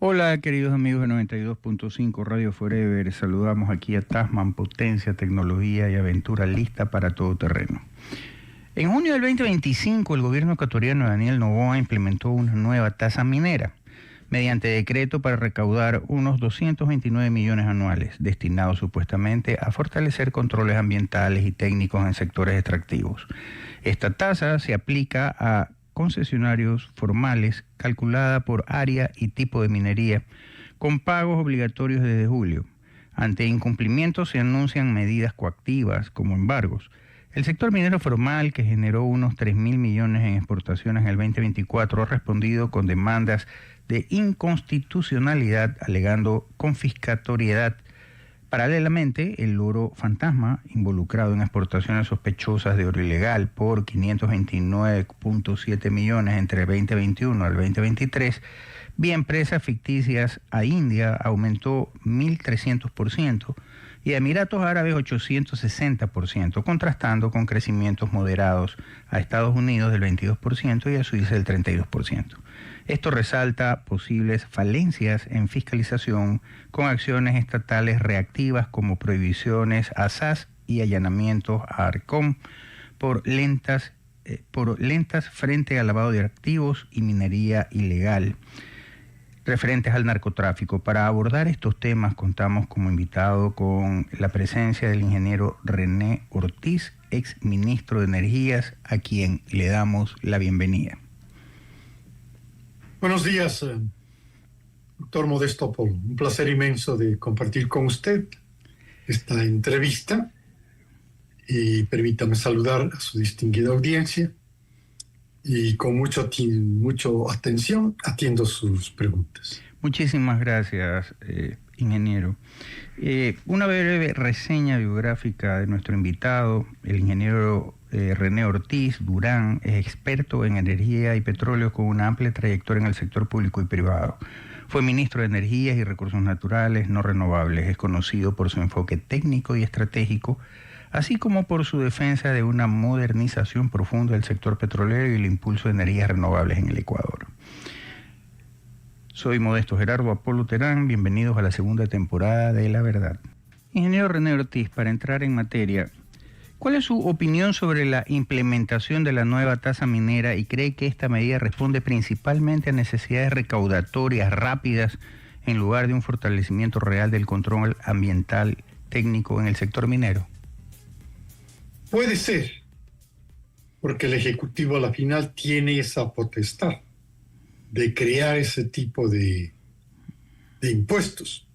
Hola, queridos amigos de 92.5 Radio Forever. Saludamos aquí a Tasman, potencia, tecnología y aventura lista para todo terreno. En junio del 2025, el gobierno ecuatoriano de Daniel Noboa implementó una nueva tasa minera mediante decreto para recaudar unos 229 millones anuales, destinados supuestamente a fortalecer controles ambientales y técnicos en sectores extractivos. Esta tasa se aplica a concesionarios formales, calculada por área y tipo de minería, con pagos obligatorios desde julio. Ante incumplimientos se anuncian medidas coactivas como embargos. El sector minero formal, que generó unos 3.000 millones en exportaciones en el 2024, ha respondido con demandas de inconstitucionalidad, alegando confiscatoriedad. Paralelamente, el oro fantasma, involucrado en exportaciones sospechosas de oro ilegal por 529.7 millones entre el 2021 al 2023, vía empresas ficticias a India, aumentó 1.300% y a Emiratos Árabes 860%, contrastando con crecimientos moderados a Estados Unidos del 22% y a Suiza del 32%. Esto resalta posibles falencias en fiscalización con acciones estatales reactivas como prohibiciones a SAS y allanamientos a Arcom por lentas frente al lavado de activos y minería ilegal referentes al narcotráfico. Para abordar estos temas contamos como invitado con la presencia del ingeniero René Ortiz, ex ministro de Energías, a quien le damos la bienvenida. Buenos días, doctor Modesto Polo. Un placer inmenso de compartir con usted esta entrevista y permítame saludar a su distinguida audiencia y con mucha atención atiendo sus preguntas. Muchísimas gracias, ingeniero. Una breve reseña biográfica de nuestro invitado, el ingeniero René Ortiz Durán, es experto en energía y petróleo con una amplia trayectoria en el sector público y privado. Fue ministro de Energías y Recursos Naturales no Renovables. Es conocido por su enfoque técnico y estratégico, así como por su defensa de una modernización profunda del sector petrolero y el impulso de energías renovables en el Ecuador. Soy Modesto Gerardo Apolo Terán, bienvenidos a la segunda temporada de La Verdad. Ingeniero René Ortiz, para entrar en materia, ¿cuál es su opinión sobre la implementación de la nueva tasa minera y cree que esta medida responde principalmente a necesidades recaudatorias rápidas en lugar de un fortalecimiento real del control ambiental técnico en el sector minero? Puede ser, porque el Ejecutivo a la final tiene esa potestad de crear ese tipo de impuestos,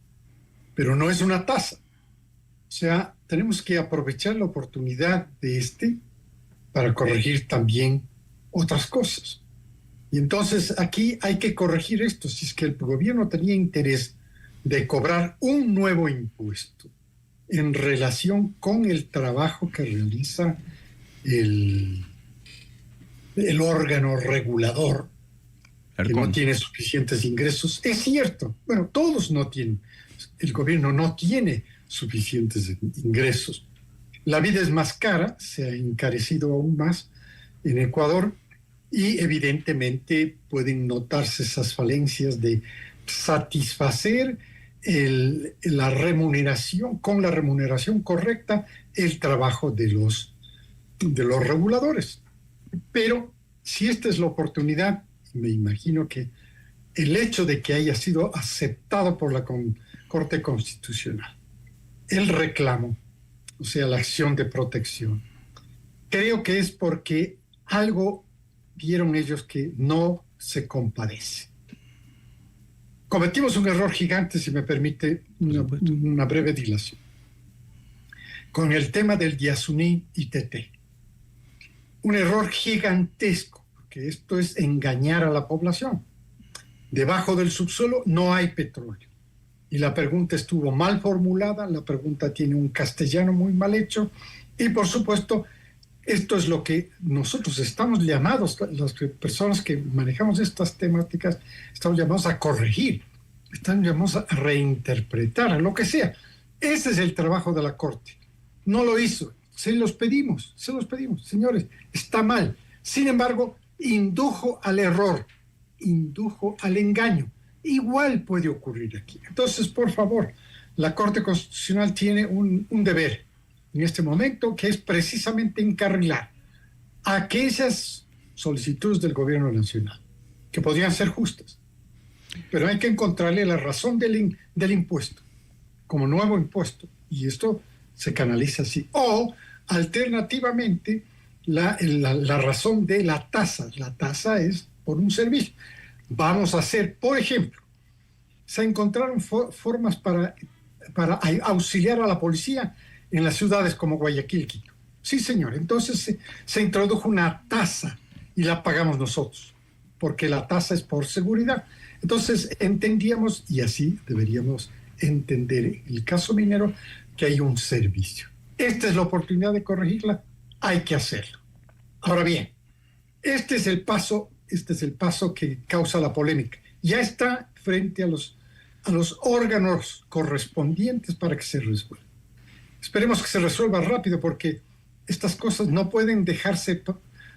pero no es una tasa. O sea, tenemos que aprovechar la oportunidad de para corregir también otras cosas. Y entonces aquí hay que corregir esto. Si es que el gobierno tenía interés de cobrar un nuevo impuesto en relación con el trabajo que realiza el órgano regulador, que no tiene suficientes ingresos, es cierto. Bueno, todos no tienen. El gobierno no tiene suficientes ingresos. La vida es más cara, se ha encarecido aún más en Ecuador y evidentemente pueden notarse esas falencias de satisfacer la remuneración, con la remuneración correcta, el trabajo de los reguladores. Pero si esta es la oportunidad, me imagino que el hecho de que haya sido aceptado por la Corte Constitucional el reclamo, o sea, la acción de protección, creo que es porque algo vieron ellos que no se compadece. Cometimos un error gigante, si me permite una breve dilación, con el tema del Yasuní ITT. Un error gigantesco, porque esto es engañar a la población. Debajo del subsuelo no hay petróleo. Y la pregunta estuvo mal formulada, la pregunta tiene un castellano muy mal hecho, y por supuesto, esto es lo que nosotros estamos llamados, las personas que manejamos estas temáticas, estamos llamados a corregir, estamos llamados a reinterpretar, a lo que sea. Ese es el trabajo de la Corte. No lo hizo, se los pedimos, señores, está mal. Sin embargo, indujo al error, indujo al engaño. Igual puede ocurrir aquí. Entonces, por favor, la Corte Constitucional tiene un deber en este momento, que es precisamente encarrilar aquellas solicitudes del gobierno nacional, que podrían ser justas, pero hay que encontrarle la razón del impuesto, como nuevo impuesto, y esto se canaliza así. O, alternativamente, la razón de la tasa. La tasa es por un servicio. Vamos a hacer, por ejemplo, se encontraron formas para auxiliar a la policía en las ciudades como Guayaquil, Quito. Sí, señor. Entonces se introdujo una tasa y la pagamos nosotros, porque la tasa es por seguridad. Entonces entendíamos, y así deberíamos entender en el caso minero, que hay un servicio. Esta es la oportunidad de corregirla, hay que hacerlo. Ahora bien, este es el paso que causa la polémica. Ya está frente a los órganos correspondientes para que se resuelva. Esperemos que se resuelva rápido, porque estas cosas no pueden dejarse,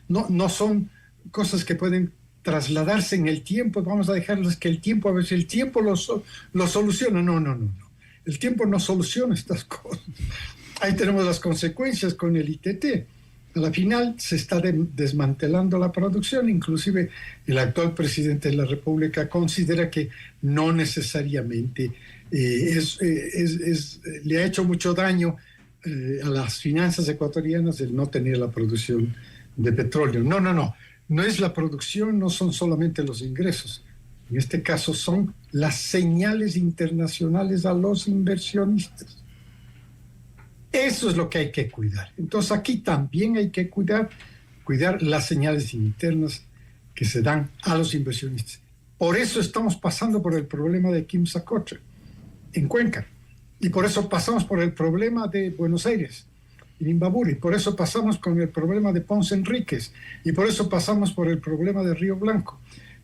no son cosas que pueden trasladarse en el tiempo. Vamos a dejarles que el tiempo, a ver si el tiempo lo soluciona. No. El tiempo no soluciona estas cosas. Ahí tenemos las consecuencias con el ITT. A la final se está desmantelando la producción. Inclusive el actual presidente de la República considera que no necesariamente le ha hecho mucho daño a las finanzas ecuatorianas el no tener la producción de petróleo. No es la producción, no son solamente los ingresos. En este caso son las señales internacionales a los inversionistas. Eso es lo que hay que cuidar. Entonces aquí también hay que cuidar las señales internas que se dan a los inversionistas. Por eso estamos pasando por el problema de Quimsacocha en Cuenca, y por eso pasamos por el problema de Buenos Aires, en Imbabura, y por eso pasamos con el problema de Ponce Enríquez, y por eso pasamos por el problema de Río Blanco.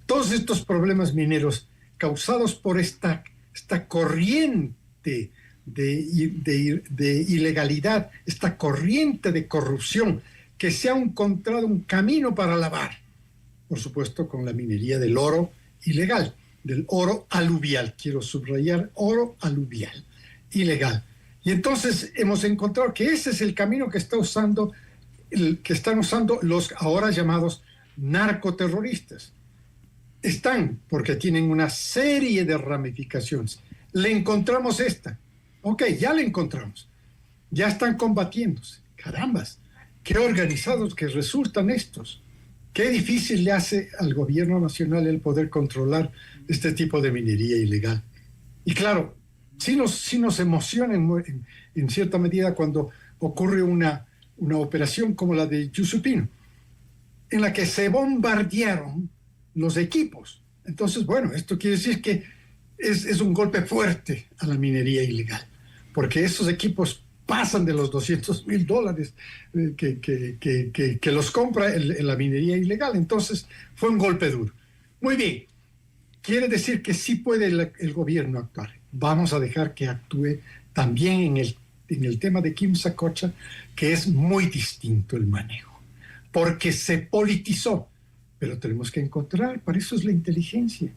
Todos estos problemas mineros causados por esta corriente de ilegalidad, esta corriente de corrupción que se ha encontrado un camino para lavar, por supuesto con la minería del oro ilegal, del oro aluvial, quiero subrayar, oro aluvial, ilegal. Y entonces hemos encontrado que ese es el camino que están usando los ahora llamados narcoterroristas. Están, porque tienen una serie de ramificaciones. Le encontramos esta. Ok, ya le encontramos. Ya están combatiéndose. Carambas, qué organizados que resultan estos. Qué difícil le hace al gobierno nacional el poder controlar este tipo de minería ilegal. Y claro, sí nos emociona en cierta medida cuando ocurre una operación como la de Yusupino, en la que se bombardearon los equipos. Entonces, bueno, esto quiere decir que es un golpe fuerte a la minería ilegal, porque esos equipos pasan de los $200,000 que los compra en la minería ilegal. Entonces, fue un golpe duro. Muy bien, quiere decir que sí puede el gobierno actuar. Vamos a dejar que actúe también en el tema de Quimsacocha, que es muy distinto el manejo, porque se politizó. Pero tenemos que encontrar, para eso es la inteligencia.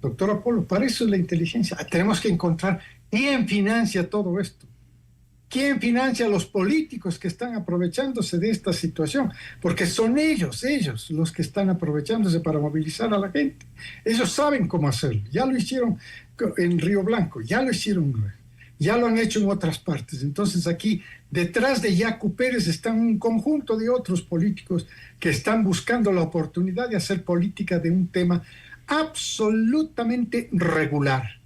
Doctor Apolo, para eso es la inteligencia. Tenemos que encontrar quién financia todo esto. ¿Quién financia a los políticos que están aprovechándose de esta situación? Porque son ellos los que están aprovechándose para movilizar a la gente. Ellos saben cómo hacerlo. Ya lo hicieron en Río Blanco, ya lo han hecho en otras partes. Entonces aquí, detrás de Yacu Pérez, están un conjunto de otros políticos que están buscando la oportunidad de hacer política de un tema absolutamente regular,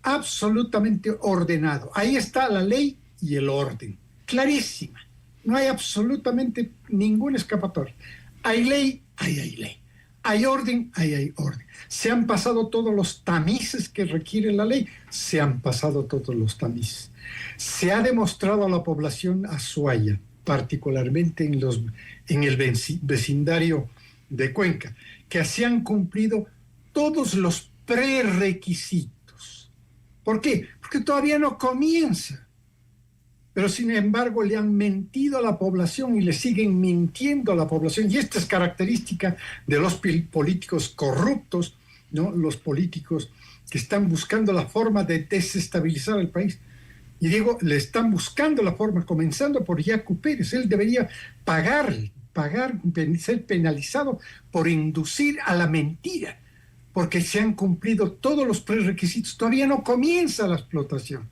absolutamente ordenado. Ahí está la ley y el orden, clarísima. No hay absolutamente ningún escapatoria. Hay ley, hay ley. Hay orden, hay orden. Se han pasado todos los tamices que requiere la ley, se han pasado todos los tamices. Se ha demostrado a la población azuaya, particularmente en el vecindario de Cuenca, que se han cumplido todos los prerequisitos. ¿Por qué? Porque todavía no comienza. Pero sin embargo le han mentido a la población y le siguen mintiendo a la población. Y esta es característica de los políticos corruptos, ¿no? Los políticos que están buscando la forma de desestabilizar el país. Y digo, le están buscando la forma, comenzando por Yacu Pérez. Él debería pagar, ser penalizado por inducir a la mentira, porque se han cumplido todos los prerequisitos. Todavía no comienza la explotación.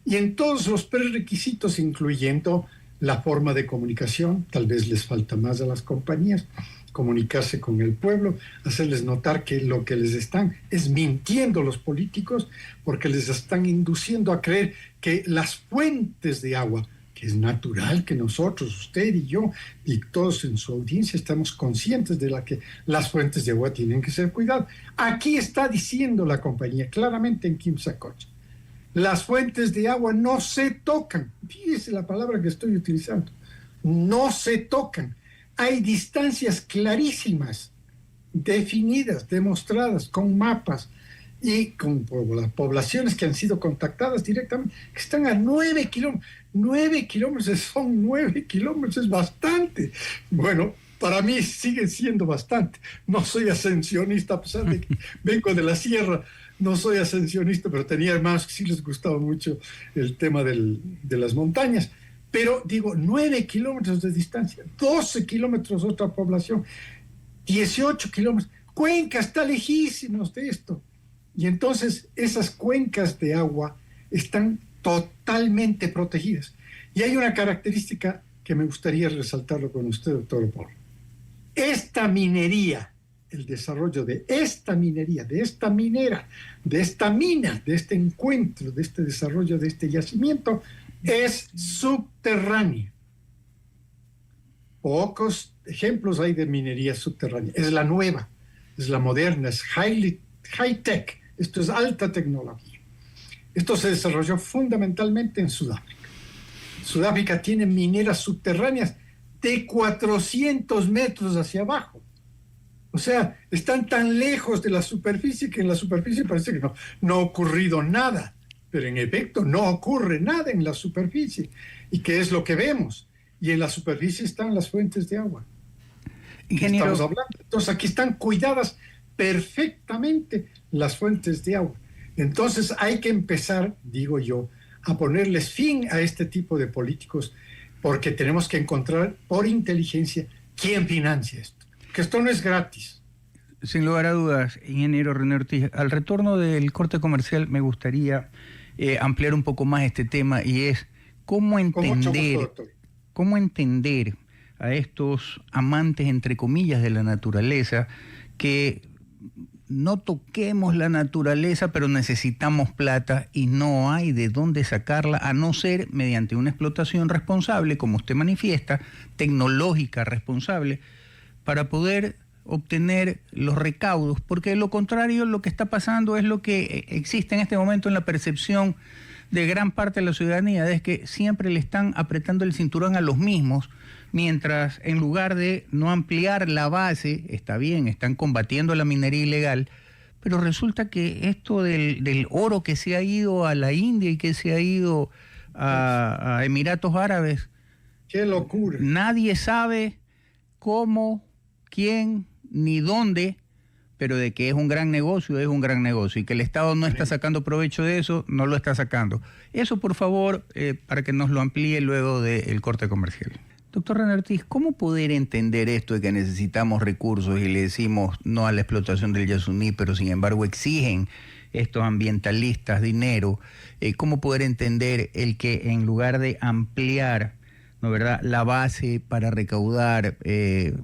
Y en todos los prerequisitos, incluyendo la forma de comunicación, tal vez les falta más a las compañías, comunicarse con el pueblo, hacerles notar que lo que les están es mintiendo los políticos, porque les están induciendo a creer que las fuentes de agua, que es natural que nosotros, usted y yo, y todos en su audiencia estamos conscientes de que las fuentes de agua tienen que ser cuidadas. Aquí está diciendo la compañía claramente en Quimsacocha, las fuentes de agua no se tocan. Fíjese la palabra que estoy utilizando. No se tocan. Hay distancias clarísimas, definidas, demostradas, con mapas y con las poblaciones que han sido contactadas directamente, que están a 9 kilómetros. 9 kilómetros son 9 kilómetros, es bastante. Bueno, para mí sigue siendo bastante. No soy ascensionista, a pesar de que vengo de la sierra, no soy ascensionista, pero tenía hermanos que sí les gustaba mucho el tema de las montañas. Pero digo, 9 kilómetros de distancia, 12 kilómetros otra población, 18 kilómetros. Cuenca está lejísimos de esto. Y entonces esas cuencas de agua están totalmente protegidas. Y hay una característica que me gustaría resaltarlo con usted, doctor Paul. Esta minería, el desarrollo de esta minería, de esta minera, de esta mina, de este encuentro, de este desarrollo de este yacimiento, es subterránea. Pocos ejemplos hay de minería subterránea. Es la nueva, es la moderna, es high-tech. Esto es alta tecnología. Esto se desarrolló fundamentalmente en Sudáfrica. Sudáfrica tiene mineras subterráneas de 400 metros hacia abajo. O sea, están tan lejos de la superficie que en la superficie parece que no ha ocurrido nada. Pero en efecto no ocurre nada en la superficie. ¿Y qué es lo que vemos? Y en la superficie están las fuentes de agua. Ingeniero, estamos hablando. Entonces aquí están cuidadas perfectamente las fuentes de agua. Entonces hay que empezar, digo yo, a ponerles fin a este tipo de políticos, porque tenemos que encontrar por inteligencia quién financia esto. Que esto no es gratis. Sin lugar a dudas, ingeniero René Ortiz, al retorno del corte comercial me gustaría ampliar un poco más este tema, y es cómo entender a estos amantes, entre comillas, de la naturaleza, que no toquemos la naturaleza, pero necesitamos plata y no hay de dónde sacarla, a no ser mediante una explotación responsable, como usted manifiesta, tecnológica responsable, para poder obtener los recaudos, porque de lo contrario lo que está pasando es lo que existe en este momento en la percepción de gran parte de la ciudadanía, es que siempre le están apretando el cinturón a los mismos, mientras en lugar de no ampliar la base, está bien, están combatiendo la minería ilegal, pero resulta que esto del oro que se ha ido a la India y que se ha ido a Emiratos Árabes, ¡qué locura! Nadie sabe cómo, quién, ni dónde, pero de que es un gran negocio, y que el Estado no está sacando provecho de eso, no lo está sacando. Eso, por favor, para que nos lo amplíe luego del corte comercial. Doctor René Ortiz, ¿cómo poder entender esto de que necesitamos recursos y le decimos no a la explotación del Yasuní, pero sin embargo exigen estos ambientalistas dinero? ¿Cómo poder entender el que en lugar de ampliar, ¿no verdad?, la base para recaudar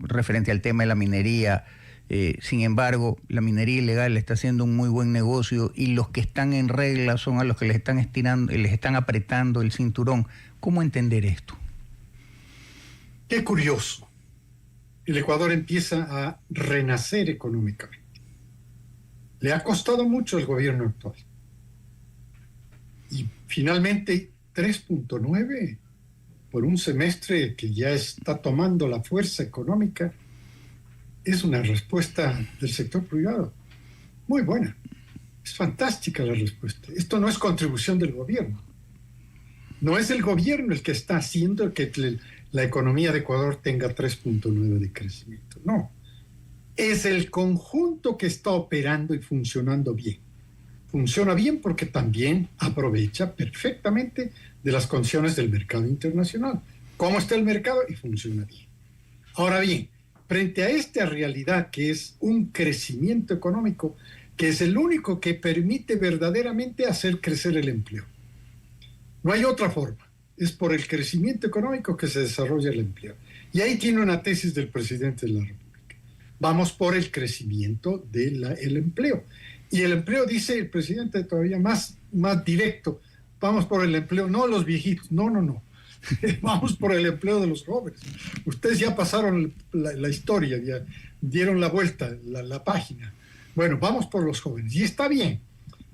referente al tema de la minería, sin embargo la minería ilegal está haciendo un muy buen negocio y los que están en regla son a los que les están estirando, les están apretando el cinturón? ¿Cómo entender esto? Qué curioso. El Ecuador empieza a renacer económicamente. Le ha costado mucho al gobierno actual. Y finalmente 3.9 por un semestre que ya está tomando la fuerza económica es una respuesta del sector privado muy buena. Es fantástica la respuesta. Esto no es contribución del gobierno. No es el gobierno el que está haciendo que la economía de Ecuador tenga 3.9 de crecimiento. No. Es el conjunto que está operando y funcionando bien. Funciona bien porque también aprovecha perfectamente de las condiciones del mercado internacional. ¿Cómo está el mercado? Y funciona bien. Ahora bien, frente a esta realidad que es un crecimiento económico, que es el único que permite verdaderamente hacer crecer el empleo. No hay otra forma. Es por el crecimiento económico que se desarrolla el empleo. Y ahí tiene una tesis del presidente de la República. Vamos por el crecimiento del empleo. Y el empleo, dice el presidente todavía más directo, vamos por el empleo, no los viejitos, no. Vamos por el empleo de los jóvenes. Ustedes ya pasaron la historia, ya dieron la vuelta, la página. Bueno, vamos por los jóvenes. Y está bien.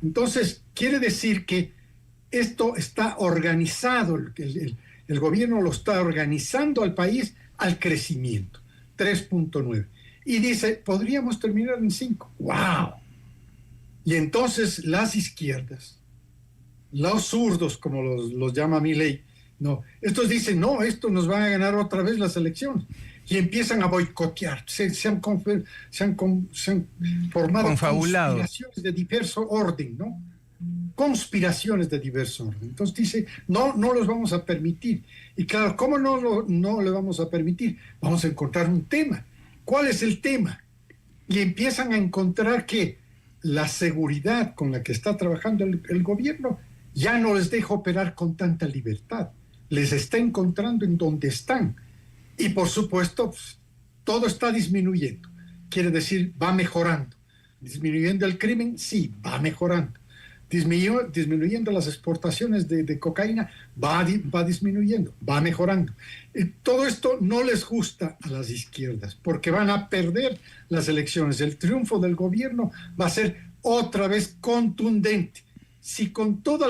Entonces, quiere decir que esto está organizado, el gobierno lo está organizando al país al crecimiento, 3.9. Y dice, podríamos terminar en 5. ¡Wow! Y entonces las izquierdas, los zurdos, como los llama Milei, no, estos dicen, no, esto nos va a ganar otra vez las elecciones. Y empiezan a boicotear. Se han formado conspiraciones de diverso orden, ¿no? Conspiraciones de diverso orden. Entonces dice, no los vamos a permitir. Y claro, ¿cómo no le vamos a permitir? Vamos a encontrar un tema. ¿Cuál es el tema? Y empiezan a encontrar que la seguridad con la que está trabajando el gobierno ya no les deja operar con tanta libertad. Les está encontrando en donde están. Y por supuesto, todo está disminuyendo. Quiere decir, va mejorando. ¿Disminuyendo el crimen? Sí, va mejorando. Disminuyendo las exportaciones de cocaína, va disminuyendo, va mejorando. Todo esto no les gusta a las izquierdas porque van a perder las elecciones. El triunfo del gobierno va a ser otra vez contundente. Si con toda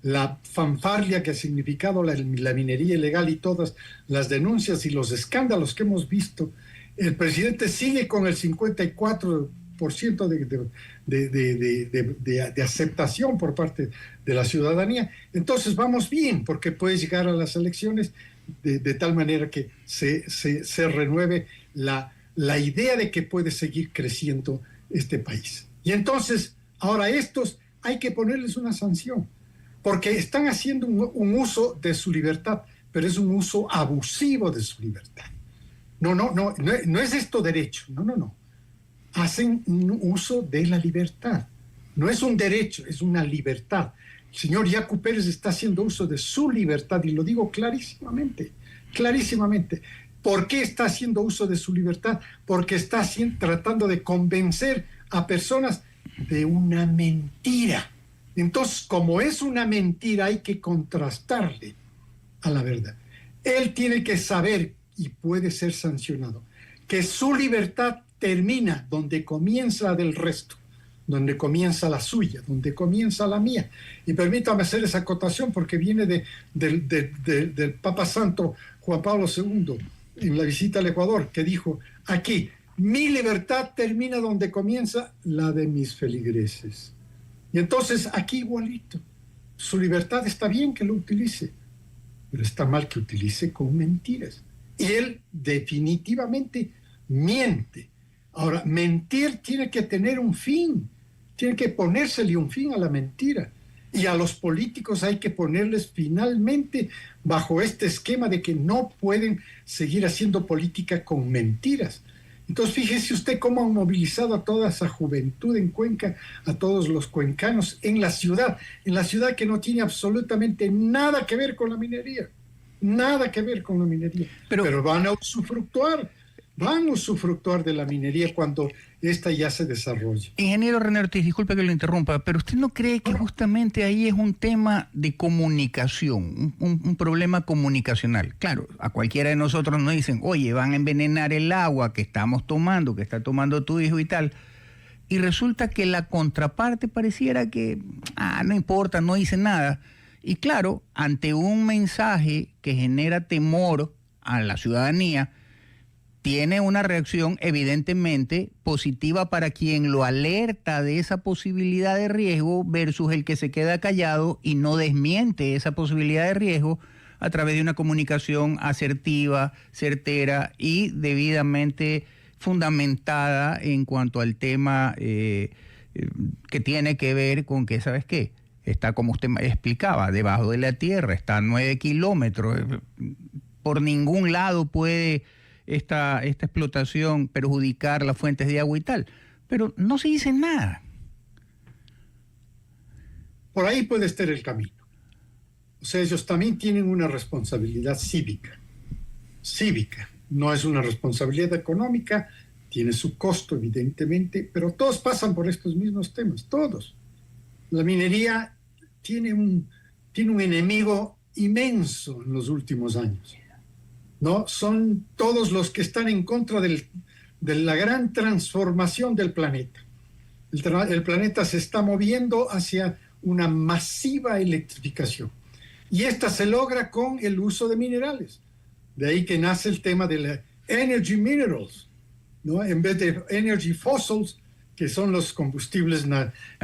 la fanfarria que ha significado la minería ilegal y todas las denuncias y los escándalos que hemos visto, el presidente sigue con el 54% de aceptación por parte de la ciudadanía, entonces vamos bien, porque puede llegar a las elecciones de tal manera que se renueve la idea de que puede seguir creciendo este país. Y entonces, ahora estos hay que ponerles una sanción, porque están haciendo un uso de su libertad, pero es un uso abusivo de su libertad. No es esto derecho, no. Hacen un uso de la libertad. No es un derecho, es una libertad. El señor Yacu Pérez está haciendo uso de su libertad, y lo digo clarísimamente. ¿Por qué está haciendo uso de su libertad? Porque está tratando de convencer a personas de una mentira. Entonces, como es una mentira, hay que contrastarle a la verdad. Él tiene que saber, y puede ser sancionado, que su libertad termina donde comienza la del resto, donde comienza la suya, donde comienza la mía. Y permítame hacer esa acotación porque viene del Papa Santo Juan Pablo II en la visita al Ecuador, que dijo, aquí, mi libertad termina donde comienza la de mis feligreses. Y entonces aquí igualito, su libertad está bien que lo utilice, pero está mal que utilice con mentiras. Y él definitivamente miente. Ahora, mentir tiene que tener un fin, tiene que ponérsele un fin a la mentira. Y a los políticos hay que ponerles finalmente bajo este esquema de que no pueden seguir haciendo política con mentiras. Entonces, fíjese usted cómo han movilizado a toda esa juventud en Cuenca, a todos los cuencanos en la ciudad que no tiene absolutamente nada que ver con la minería. Nada que ver con la minería. Pero van a usufructuar de la minería cuando esta ya se desarrolle. Ingeniero René Ortiz, disculpe que lo interrumpa, pero ¿usted no cree que justamente ahí es un tema de comunicación, un problema comunicacional? Claro, a cualquiera de nosotros nos dicen, oye, van a envenenar el agua que estamos tomando, que está tomando tu hijo y tal, y resulta que la contraparte pareciera que, no importa, no dice nada. Y claro, ante un mensaje que genera temor a la ciudadanía, tiene una reacción evidentemente positiva para quien lo alerta de esa posibilidad de riesgo versus el que se queda callado y no desmiente esa posibilidad de riesgo a través de una comunicación asertiva, certera y debidamente fundamentada en cuanto al tema que tiene que ver con que, ¿sabes qué? Está, como usted explicaba, debajo de la tierra, está a 9 kilómetros. Por ningún lado puede esta explotación perjudicar las fuentes de agua y tal. Pero no se dice nada. Por ahí puede estar el camino. O sea, ellos también tienen una responsabilidad cívica. Cívica. No es una responsabilidad económica, tiene su costo, evidentemente, pero todos pasan por estos mismos temas, todos. La minería tiene un enemigo inmenso en los últimos años, ¿no? Son todos los que están en contra de la gran transformación del planeta. El planeta se está moviendo hacia una masiva electrificación. Y esta se logra con el uso de minerales. De ahí que nace el tema de la energy minerals, ¿no? En vez de energy fossils, que son los combustibles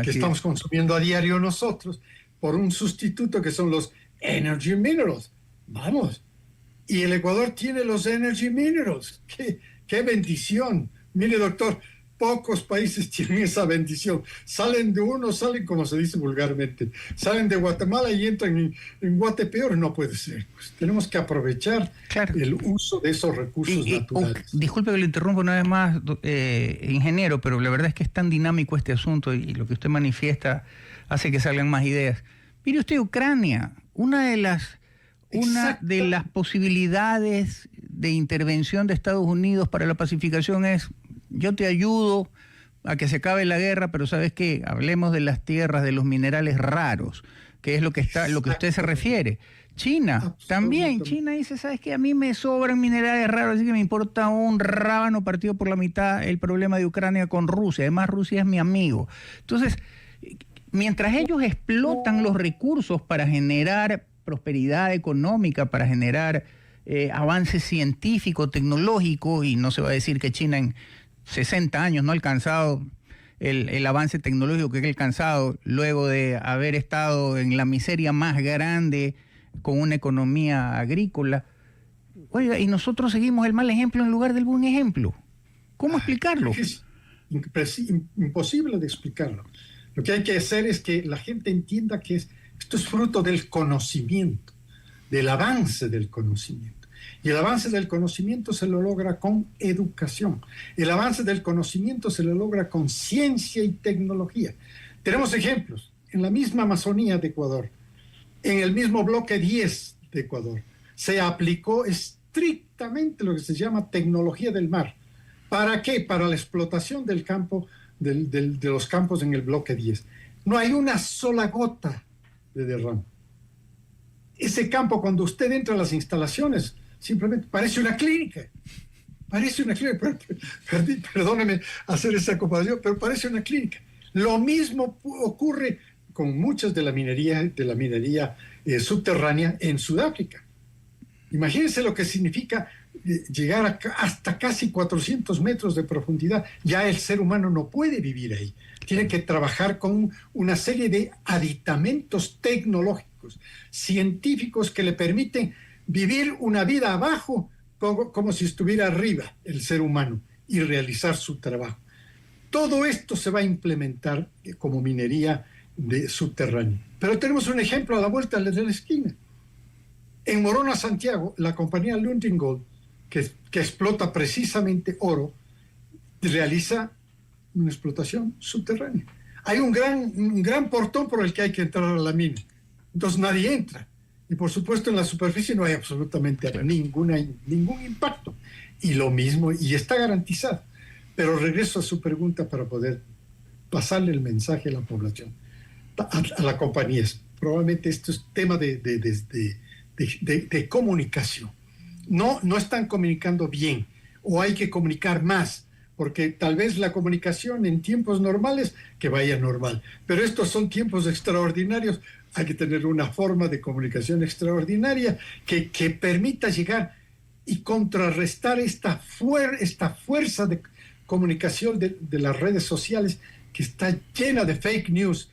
que estamos consumiendo a diario nosotros, por un sustituto que son los energy minerals. Vamos. Y el Ecuador tiene los energy minerals. ¡Qué bendición! Mire, doctor, pocos países tienen esa bendición. Salen, como se dice vulgarmente, salen de Guatemala y entran en Guatepeor. No puede ser. Pues tenemos que aprovechar el uso de esos recursos naturales. Disculpe que le interrumpa una vez más, ingeniero, pero la verdad es que es tan dinámico este asunto y lo que usted manifiesta hace que salgan más ideas. Mire usted, Ucrania, una de las posibilidades de intervención de Estados Unidos para la pacificación es: yo te ayudo a que se acabe la guerra, pero ¿sabes qué? Hablemos de las tierras, de los minerales raros, que es lo que usted se refiere. China, también, China dice, ¿sabes qué? A mí me sobran minerales raros, así que me importa un rábano partido por la mitad el problema de Ucrania con Rusia. Además, Rusia es mi amigo. Entonces, mientras ellos explotan los recursos para generar prosperidad económica, para generar avance científico, tecnológico, y no se va a decir que China en 60 años no ha alcanzado el avance tecnológico que ha alcanzado luego de haber estado en la miseria más grande con una economía agrícola. Oiga, y nosotros seguimos el mal ejemplo en lugar del buen ejemplo. ¿Cómo explicarlo? Es imposible de explicarlo. Lo que hay que hacer es que la gente entienda que esto es fruto del conocimiento, del avance del conocimiento. Y el avance del conocimiento se lo logra con educación. El avance del conocimiento se lo logra con ciencia y tecnología. Tenemos ejemplos en la misma Amazonía de Ecuador, en el mismo bloque 10 de Ecuador. Se aplicó estrictamente lo que se llama tecnología del mar. ¿Para qué? Para la explotación del campo, de los campos en el bloque 10. No hay una sola gota de derrame. Ese campo, cuando usted entra a las instalaciones, simplemente parece una clínica. Parece una clínica. Perdóneme hacer esa comparación, pero parece una clínica. Lo mismo ocurre con muchas de la minería subterránea en Sudáfrica. Imagínense lo que significa llegar hasta casi 400 metros de profundidad. Ya el ser humano no puede vivir ahí. Tiene que trabajar con una serie de aditamentos tecnológicos, científicos, que le permiten vivir una vida abajo como si estuviera arriba el ser humano y realizar su trabajo. Todo esto se va a implementar como minería subterránea. Pero tenemos un ejemplo a la vuelta de la esquina. En Morona, Santiago, la compañía Lundin Gold, que explota precisamente oro, realiza una explotación subterránea. Hay un gran portón por el que hay que entrar a la mina. Entonces nadie entra. Y por supuesto en la superficie no hay absolutamente ningún impacto. Y lo mismo, y está garantizado. Pero regreso a su pregunta para poder pasarle el mensaje a la población, a la compañía. Probablemente esto es tema de comunicación. No están comunicando bien, o hay que comunicar más, porque tal vez la comunicación en tiempos normales que vaya normal, pero estos son tiempos extraordinarios. Hay que tener una forma de comunicación extraordinaria que permita llegar y contrarrestar esta fuerza de comunicación de las redes sociales, que está llena de fake news,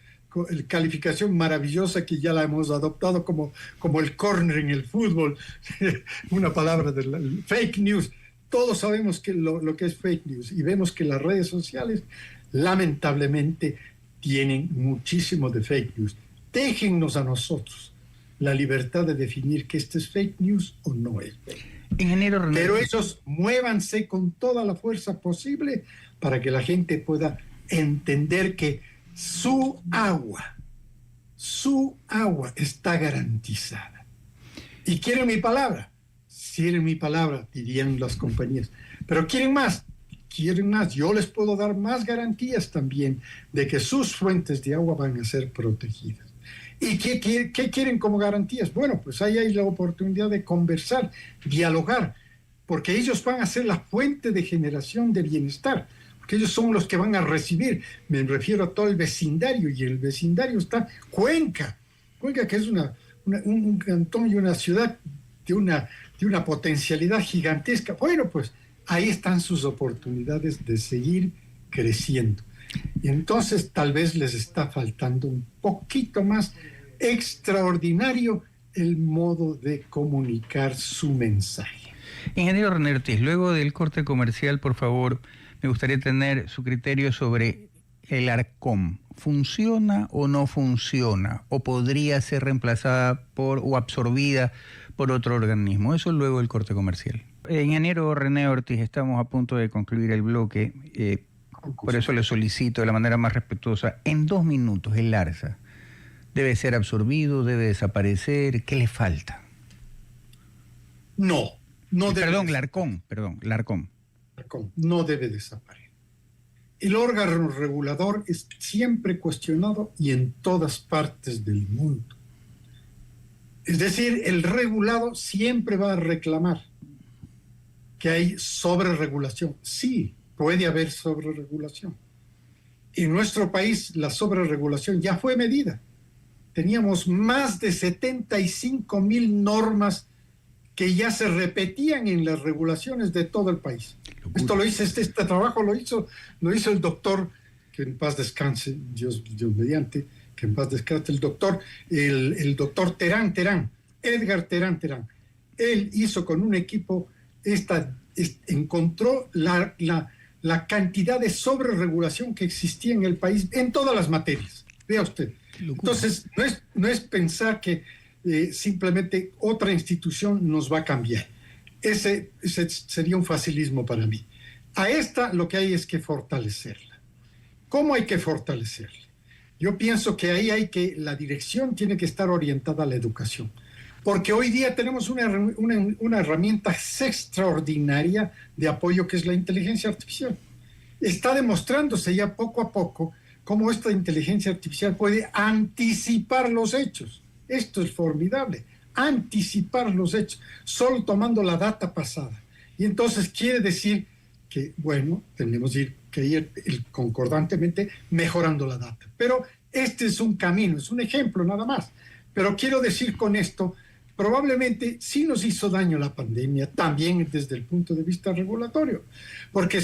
calificación maravillosa que ya la hemos adoptado como el corner en el fútbol, una palabra fake news. Todos sabemos lo que es fake news, y vemos que las redes sociales lamentablemente tienen muchísimo de fake news. Déjennos a nosotros la libertad de definir que este es fake news o no es fake news. Pero ellos muévanse con toda la fuerza posible para que la gente pueda entender que su agua está garantizada. Y quieren mi palabra, dirían las compañías. Pero quieren más. Yo les puedo dar más garantías también de que sus fuentes de agua van a ser protegidas. ¿Y qué quieren como garantías? Bueno, pues ahí hay la oportunidad de conversar, dialogar, porque ellos van a ser la fuente de generación de bienestar, porque ellos son los que van a recibir. Me refiero a todo el vecindario, y el vecindario está Cuenca, que es un cantón y una ciudad de una potencialidad gigantesca. Bueno, pues ahí están sus oportunidades de seguir creciendo. Y entonces tal vez les está faltando un poquito más extraordinario el modo de comunicar su mensaje. Ingeniero René Ortiz, luego del corte comercial, por favor, me gustaría tener su criterio sobre el ARCOM. ¿Funciona o no funciona? ¿O podría ser reemplazada o absorbida por otro organismo? Eso luego del corte comercial. Ingeniero René Ortiz, estamos a punto de concluir el bloque. Por eso le solicito de la manera más respetuosa, en 2 minutos, el ARSA debe ser absorbido, debe desaparecer, ¿qué le falta? No debe. Larcom. No debe desaparecer. El órgano regulador es siempre cuestionado y en todas partes del mundo. Es decir, el regulado siempre va a reclamar que hay sobreregulación. Sí, puede haber sobreregulación. En nuestro país la sobreregulación ya fue medida. Teníamos más de 75,000 normas que ya se repetían en las regulaciones de todo el país. Esto lo hizo, este trabajo lo hizo el doctor, que en paz descanse, Dios mediante, que en paz descanse el doctor Edgar Terán. Él hizo con un equipo encontró la cantidad de sobreregulación que existía en el país en todas las materias. Vea usted. Entonces, no es pensar que simplemente otra institución nos va a cambiar. Ese sería un facilismo para mí. A esta lo que hay es que fortalecerla. ¿Cómo hay que fortalecerla? Yo pienso que la dirección tiene que estar orientada a la educación. Porque hoy día tenemos una herramienta extraordinaria de apoyo que es la inteligencia artificial. Está demostrándose ya poco a poco cómo esta inteligencia artificial puede anticipar los hechos. Esto es formidable, anticipar los hechos, solo tomando la data pasada. Y entonces quiere decir que, bueno, tenemos que ir concordantemente mejorando la data. Pero este es un camino, es un ejemplo nada más. Pero quiero decir con esto, probablemente sí nos hizo daño la pandemia, también desde el punto de vista regulatorio, porque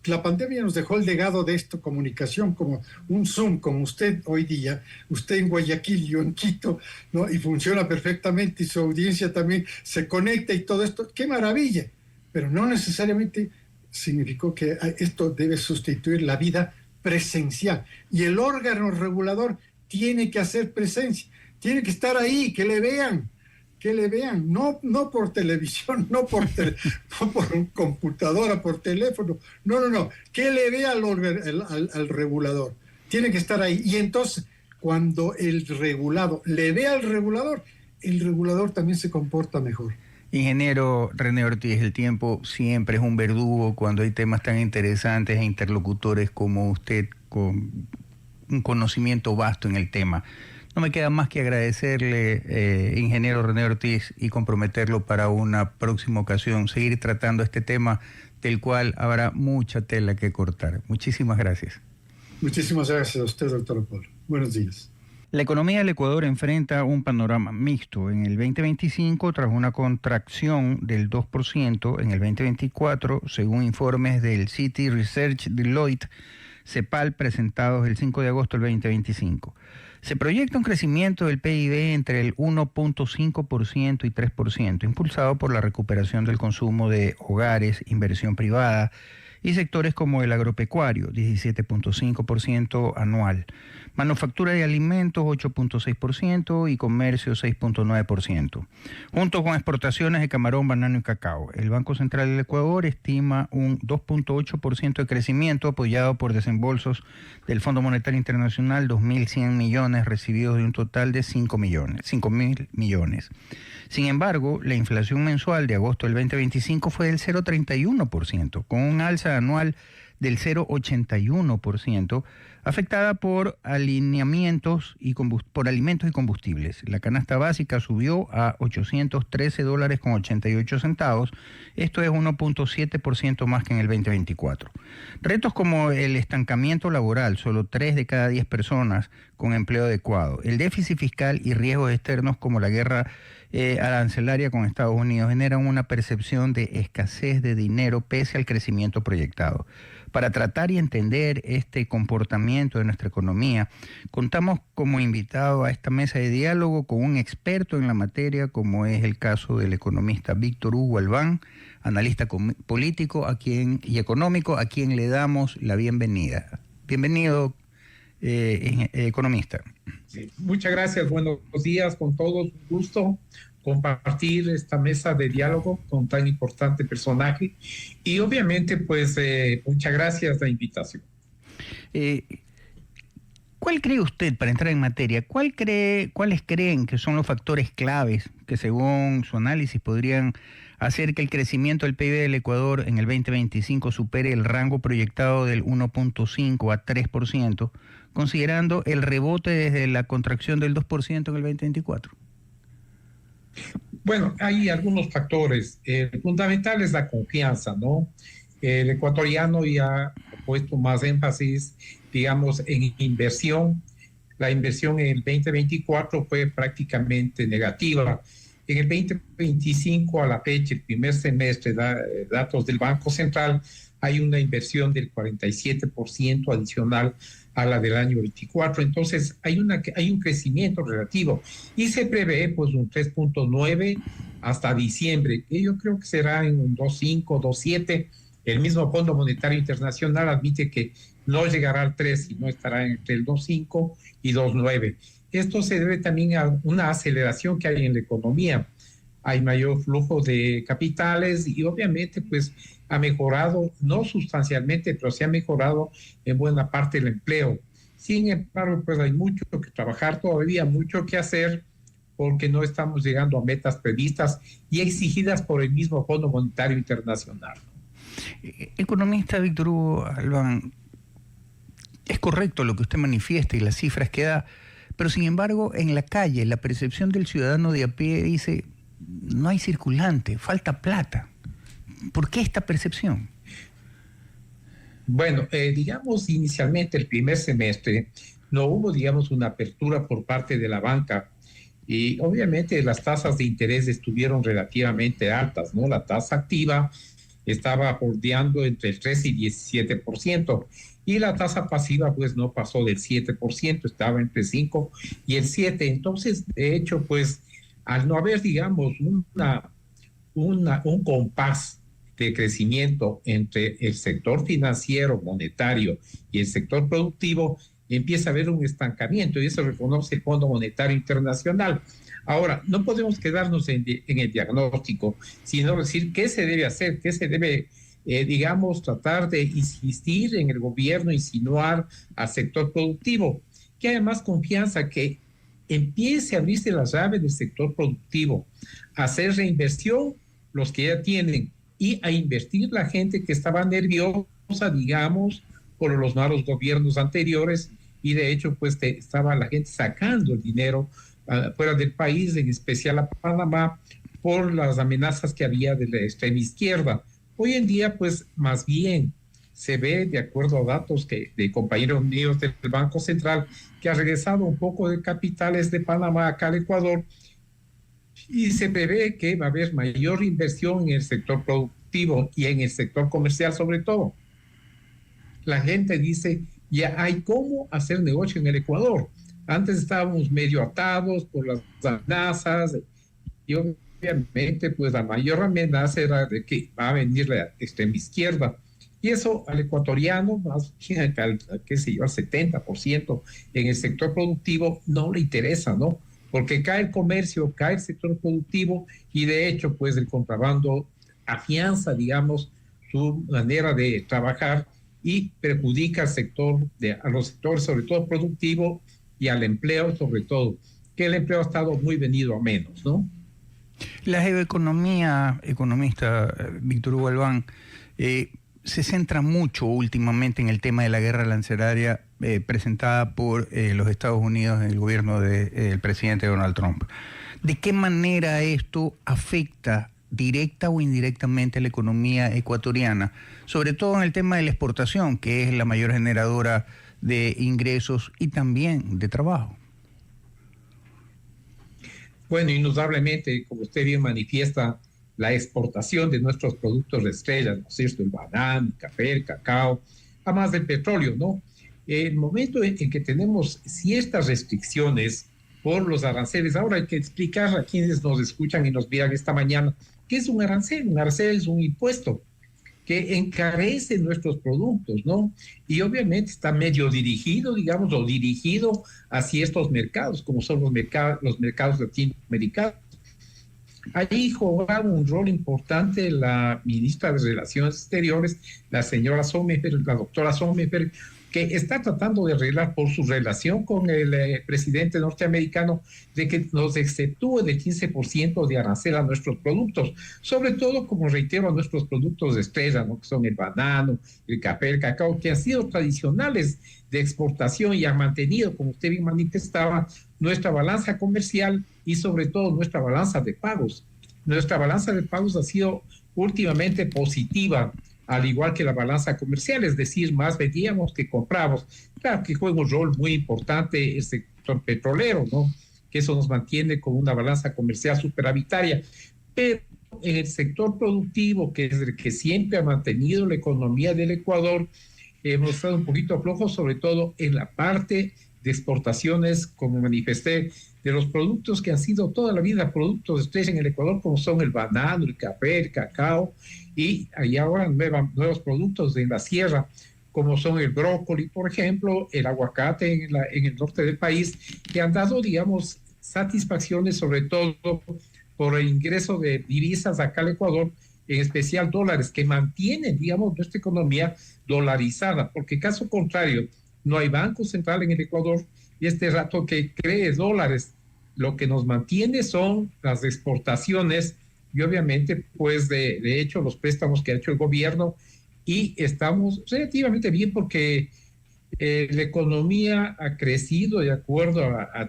la pandemia nos dejó el legado de esta comunicación, como un Zoom, como usted hoy día, usted en Guayaquil, yo en Quito, ¿no? Y funciona perfectamente, y su audiencia también se conecta y todo esto, ¡qué maravilla! Pero no necesariamente significó que esto debe sustituir la vida presencial, y el órgano regulador tiene que hacer presencia, tiene que estar ahí, que le vean, no por televisión, no por computadora, por teléfono, no, que le vea al regulador, tiene que estar ahí. Y entonces, cuando el regulado le vea al regulador, el regulador también se comporta mejor. Ingeniero René Ortiz, el tiempo siempre es un verdugo cuando hay temas tan interesantes e interlocutores como usted, con un conocimiento vasto en el tema. No me queda más que agradecerle, ingeniero René Ortiz, y comprometerlo para una próxima ocasión, seguir tratando este tema del cual habrá mucha tela que cortar. Muchísimas gracias. Muchísimas gracias a usted, doctor Apolo. Buenos días. La economía del Ecuador enfrenta un panorama mixto en el 2025 tras una contracción del 2% en el 2024, según informes del Citi Research Deloitte CEPAL presentados el 5 de agosto del 2025. Se proyecta un crecimiento del PIB entre el 1.5% y 3%, impulsado por la recuperación del consumo de hogares, inversión privada y sectores como el agropecuario, 17.5% anual, manufactura de alimentos, 8.6% y comercio, 6.9%, junto con exportaciones de camarón, banano y cacao. El Banco Central del Ecuador estima un 2.8% de crecimiento apoyado por desembolsos del Fondo Monetario Internacional, 2.100 millones recibidos de un total de 5.000 millones. Sin embargo, la inflación mensual de agosto del 2025 fue del 0,31%, con un alza anual del 0,81%, afectada por alineamientos y por alimentos y combustibles. La canasta básica subió a $813.88, esto es 1.7% más que en el 2024. Retos como el estancamiento laboral, solo 3 de cada 10 personas con empleo adecuado, el déficit fiscal y riesgos externos como la guerra arancelaria con Estados Unidos generan una percepción de escasez de dinero pese al crecimiento proyectado. Para tratar y entender este comportamiento de nuestra economía, contamos como invitado a esta mesa de diálogo con un experto en la materia, como es el caso del economista Víctor Hugo Albán, analista político y económico, a quien le damos la bienvenida. Bienvenido, economista. Sí, muchas gracias, buenos días con todos, un gusto compartir esta mesa de diálogo con tan importante personaje y obviamente pues muchas gracias por la invitación. ¿Cuál cree usted, para entrar en materia, cuáles creen que son los factores claves que según su análisis podrían hacer que el crecimiento del PIB del Ecuador en el 2025 supere el rango proyectado del 1.5 a 3%, considerando el rebote desde la contracción del 2% en el 2024? Bueno, hay algunos factores. Fundamental es la confianza, ¿no? El ecuatoriano ya ha puesto más énfasis, digamos, en inversión. La inversión en el 2024 fue prácticamente negativa. En el 2025, a la fecha, el primer semestre, datos del Banco Central, hay una inversión del 47% adicional a la del año 24. Entonces, hay un crecimiento relativo y se prevé pues un 3.9 hasta diciembre, que yo creo que será en un 2.5, 2.7. El mismo Fondo Monetario Internacional admite que no llegará al 3, sino estará entre el 2.5 y 2.9. Esto se debe también a una aceleración que hay en la economía. Hay mayor flujo de capitales y obviamente pues ha mejorado, no sustancialmente, pero sí ha mejorado en buena parte el empleo. Sin embargo, pues hay mucho que trabajar todavía, mucho que hacer, porque no estamos llegando a metas previstas y exigidas por el mismo Fondo Monetario Internacional. Economista Víctor Hugo Albán, es correcto lo que usted manifiesta y las cifras que da, pero sin embargo en la calle la percepción del ciudadano de a pie dice: no hay circulante, falta plata. ¿Por qué esta percepción? Bueno, digamos inicialmente el primer semestre no hubo, digamos, una apertura por parte de la banca y obviamente las tasas de interés estuvieron relativamente altas, ¿no? La tasa activa estaba bordeando entre el 13 y 17%. Y la tasa pasiva pues no pasó del 7%, estaba entre 5 y el 7%. Entonces, de hecho, pues al no haber, digamos, un compás de crecimiento entre el sector financiero, monetario y el sector productivo, empieza a haber un estancamiento y eso reconoce el Fondo Monetario Internacional. Ahora, no podemos quedarnos en el diagnóstico, sino decir qué se debe hacer, qué se debe digamos, tratar de insistir en el gobierno, insinuar al sector productivo, que haya más confianza, que empiece a abrirse las llaves del sector productivo, a hacer reinversión los que ya tienen y a invertir la gente que estaba nerviosa, digamos, por los malos gobiernos anteriores y de hecho, pues estaba la gente sacando el dinero fuera del país, en especial a Panamá, por las amenazas que había de la extrema izquierda. Hoy en día, pues, más bien se ve, de acuerdo a datos de compañeros míos del Banco Central, que ha regresado un poco de capitales de Panamá acá al Ecuador y se prevé que va a haber mayor inversión en el sector productivo y en el sector comercial sobre todo. La gente dice, ya hay cómo hacer negocio en el Ecuador. Antes estábamos medio atados por las amenazas y obviamente, pues la mayor amenaza era de que va a venir la extrema izquierda. Y eso al ecuatoriano, más bien qué sé yo, al 70% en el sector productivo no le interesa, ¿no? Porque cae el comercio, cae el sector productivo y de hecho, pues el contrabando afianza, digamos, su manera de trabajar y perjudica al sector, a los sectores, sobre todo productivo y al empleo, sobre todo, que el empleo ha estado muy venido a menos, ¿no? La geoeconomía, economista Víctor Hugo Albán, se centra mucho últimamente en el tema de la guerra arancelaria presentada por los Estados Unidos en el gobierno del presidente Donald Trump. ¿De qué manera esto afecta directa o indirectamente a la economía ecuatoriana? Sobre todo en el tema de la exportación, que es la mayor generadora de ingresos y también de trabajo. Bueno, indudablemente, como usted bien manifiesta, la exportación de nuestros productos de estrella, ¿no es cierto? El banano, el café, el cacao, además del petróleo, ¿no? El momento en que tenemos ciertas restricciones por los aranceles, ahora hay que explicar a quienes nos escuchan y nos vean esta mañana qué es un arancel. Un arancel es un impuesto que encarece nuestros productos, ¿no? Y obviamente está medio dirigido, digamos, o dirigido hacia estos mercados, como son los mercados latinoamericanos. Ahí jugaba un rol importante la ministra de Relaciones Exteriores, la señora Sommerfeld, la doctora Sommerfeld, que está tratando de arreglar por su relación con el presidente norteamericano de que nos exceptúe del 15% de arancel a nuestros productos, sobre todo, como reitero, a nuestros productos de estrella, ¿no? Que son el banano, el café, el cacao, que han sido tradicionales de exportación y han mantenido, como usted bien manifestaba, nuestra balanza comercial y sobre todo nuestra balanza de pagos. Nuestra balanza de pagos ha sido últimamente positiva, al igual que la balanza comercial, es decir, más vendíamos que compramos. Claro que juega un rol muy importante el sector petrolero, ¿no? Que eso nos mantiene con una balanza comercial superavitaria. Pero en el sector productivo, que es el que siempre ha mantenido la economía del Ecuador, hemos estado un poquito flojos, sobre todo en la parte de exportaciones, como manifesté, de los productos que han sido toda la vida productos de estrella en el Ecuador, como son el banano, el café, el cacao, y hay ahora nuevos productos de la sierra, como son el brócoli, por ejemplo, el aguacate en el norte del país, que han dado, digamos, satisfacciones, sobre todo por el ingreso de divisas acá al Ecuador, en especial dólares, que mantienen, digamos, nuestra economía dolarizada, porque caso contrario, no hay banco central en el Ecuador y este rato que cree dólares, lo que nos mantiene son las exportaciones y obviamente, pues de hecho, los préstamos que ha hecho el gobierno y estamos relativamente bien porque la economía ha crecido de acuerdo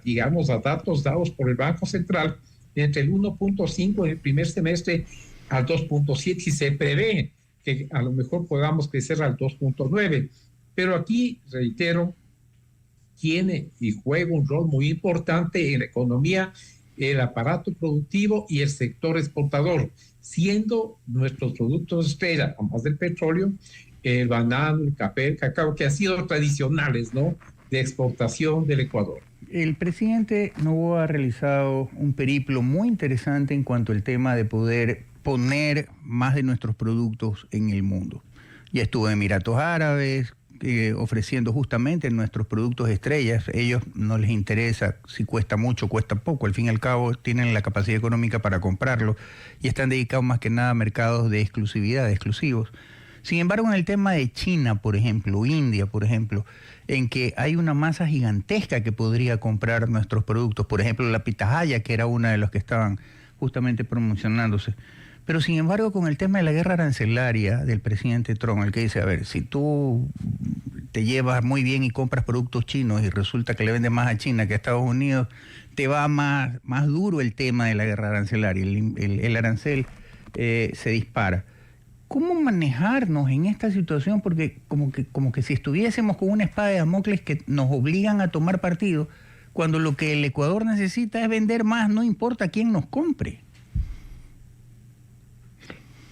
digamos, a datos dados por el Banco Central entre el 1.5 en el primer semestre al 2.7 y se prevé que a lo mejor podamos crecer al 2.9. Pero aquí, reitero, tiene y juega un rol muy importante en la economía, el aparato productivo y el sector exportador, siendo nuestros productos estrella, además del petróleo, el banano, el café, el cacao, que han sido tradicionales, ¿no?, de exportación del Ecuador. El presidente Noboa ha realizado un periplo muy interesante en cuanto al tema de poder poner más de nuestros productos en el mundo. Ya estuvo en Emiratos Árabes, ofreciendo justamente nuestros productos estrellas. Ellos no les interesa si cuesta mucho o cuesta poco, al fin y al cabo tienen la capacidad económica para comprarlo y están dedicados más que nada a mercados de exclusividad, de exclusivos. Sin embargo, en el tema de China, por ejemplo, India, por ejemplo, en que hay una masa gigantesca que podría comprar nuestros productos, por ejemplo, la pitahaya, que era una de los que estaban justamente promocionándose. Pero sin embargo, con el tema de la guerra arancelaria del presidente Trump, el que dice, a ver, si tú te llevas muy bien y compras productos chinos y resulta que le vendes más a China que a Estados Unidos, te va más duro el tema de la guerra arancelaria, el arancel se dispara. ¿Cómo manejarnos en esta situación? Porque como que si estuviésemos con una espada de Damocles que nos obligan a tomar partido, cuando lo que el Ecuador necesita es vender más, no importa quién nos compre.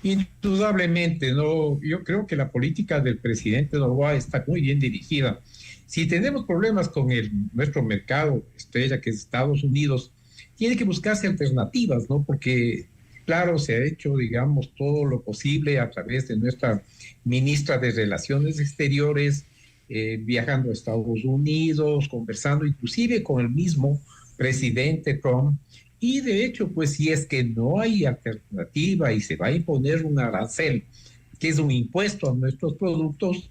Indudablemente, no. Yo creo que la política del presidente Noboa está muy bien dirigida. Si tenemos problemas con nuestro mercado estrella, que es Estados Unidos, tiene que buscarse alternativas, ¿no? Porque Claro, se ha hecho, digamos, todo lo posible a través de nuestra ministra de Relaciones Exteriores, viajando a Estados Unidos, conversando inclusive con el mismo presidente Trump. Y de hecho, pues si es que no hay alternativa y se va a imponer un arancel, que es un impuesto a nuestros productos,